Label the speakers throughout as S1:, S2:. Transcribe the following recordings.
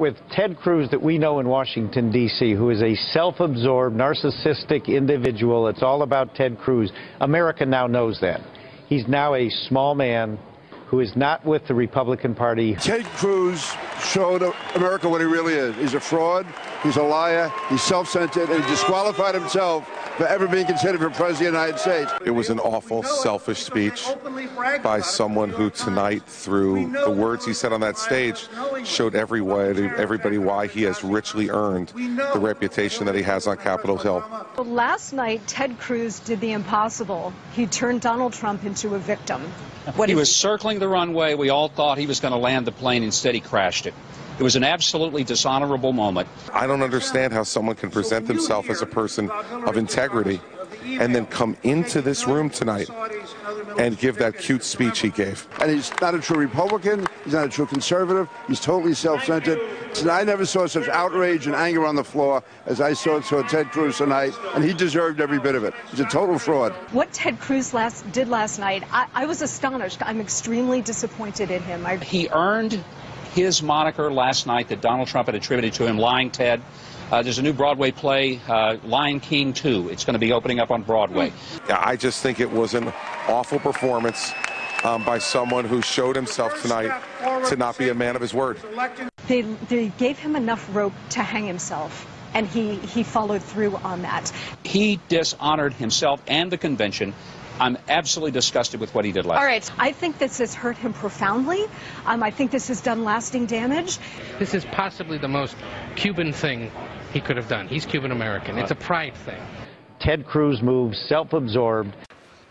S1: With Ted Cruz that we know in Washington, D.C., who is a self-absorbed, narcissistic individual. It's all about Ted Cruz. America now knows that. He's now a small man who is not with the Republican Party.
S2: Ted Cruz showed America what he really is. He's a fraud, he's a liar, he's self-centered, and he disqualified himself for ever being considered for president of the United States.
S3: It was an awful, selfish speech by someone who tonight, through the words he said on that stage, showed everybody why he has richly earned the reputation that he has on Capitol Hill.
S4: Last night, Ted Cruz did the impossible. He turned Donald Trump into a victim.
S5: He was circling the runway. We all thought he was going to land the plane. Instead, he crashed it. It was an absolutely dishonorable moment.
S3: I don't understand how someone can present themselves as a person of integrity and then come into this room tonight and give that cute speech he gave.
S2: And he's not a true Republican, he's not a true conservative, he's totally self-centered. And I never saw such outrage and anger on the floor as I saw Ted Cruz tonight, and he deserved every bit of it. He's a total fraud.
S4: What Ted Cruz did last night, I was astonished. I'm extremely disappointed in him.
S5: He earned his moniker last night that Donald Trump had attributed to him, Lying Ted. There's a new Broadway play, Lion King 2. It's going to be opening up on Broadway.
S3: Yeah, I just think it was an awful performance by someone who showed himself tonight to not be a man of his word.
S4: They gave him enough rope to hang himself, and he followed through on that.
S5: He dishonored himself and the convention. I'm absolutely disgusted with what he did last night.
S4: All right, I think this has hurt him profoundly. I think this has done lasting damage.
S6: This is possibly the most Cuban thing he could have done. He's Cuban American. It's a pride thing.
S1: Ted Cruz moves self-absorbed.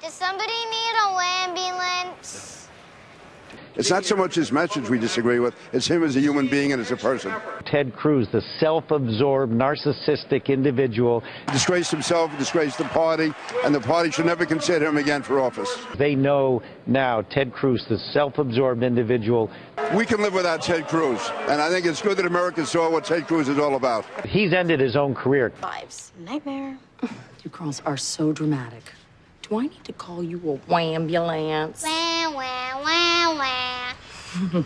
S7: Does somebody need a ambulance?
S2: It's not so much his message we disagree with, it's him as a human being and as a person.
S1: Ted Cruz, the self-absorbed, narcissistic individual.
S2: He disgraced himself, he disgraced the party, and the party should never consider him again for office.
S1: They know now Ted Cruz, the self-absorbed individual.
S2: We can live without Ted Cruz, and I think it's good that America saw what Ted Cruz is all about.
S1: He's ended his own career.
S8: Vibes. Nightmare. You girls are so dramatic. Do I need to call you a wham-ambulance?
S7: Wah, wah, wah, wah.